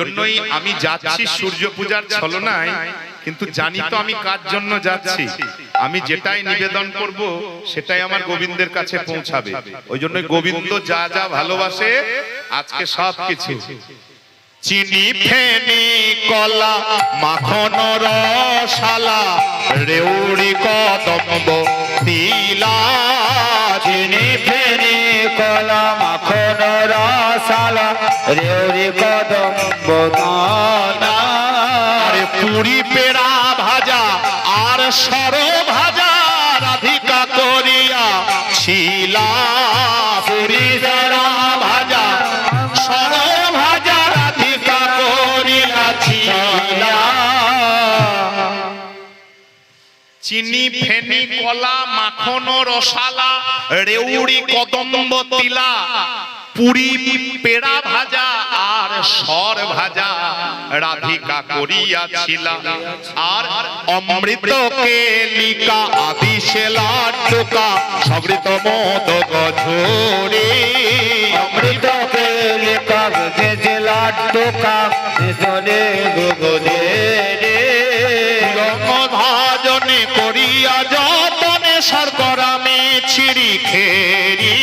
জন্যই আমি যাচ্ছি সূর্য পূজার ছলনায়, কিন্তু জানি তো আমি কার জন্য যাচ্ছি। আমি যেটাই নিবেদন করব সেটাই আমার গোবিন্দের কাছে পৌঁছাবে। ওই জন্য গোবিন্দ যা যা ভালোবাসে আজকে সব কিছু, চিনি ফেনি কলা মাখন রসালা রেউড়ি কদম্ব তিলা, চিনি ফেনি কলা মাখন রসালা রেউড়ি কদম্ব তিলা, আরে পুরি পেড়া ভাজা আর সর ভাজা রাধিকা করিয়া ছিলা। পুরি পেড়া ভাজা সর ভাজা রাধিকা করিয়া ছিলা। চিনি ফেনি কলা মাখন রসালা রেউড়ি কদম্ব তিলা, পুরি পেড়া ভাজা আর সর ভাজা রাধিকা করিয়াছিলা। আর অমৃত কেলিকা আদি লাড্ডুকা সবৃত মোদক ঝরে, অমৃত কেলিকা ভেজে লাড্ডুকা ভেজনে গুগনে রে, ভাজনে করিয়া যতনে শর্করামে ছিড়ি খেরি,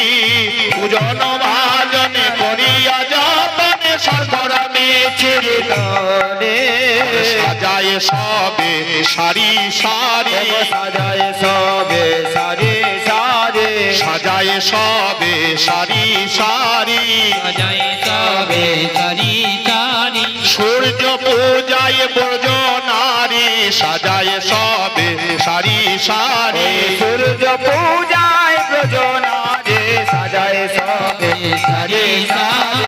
পূজন ভাজনে করিয়া যতনে শর্করামে ছিড়ি রে, সাজায় সবে সারি সারি, সাজায় সবে সারি সারি, সাজায় সবে সারি সারি, সাজায় সবে সারি সারি, সূর্য পূজায় ব্রজ নারী সাজায় সবে সারি সারি, সূর্য পূজায় ব্রজ নারী সাজায় সবে সারি সারি।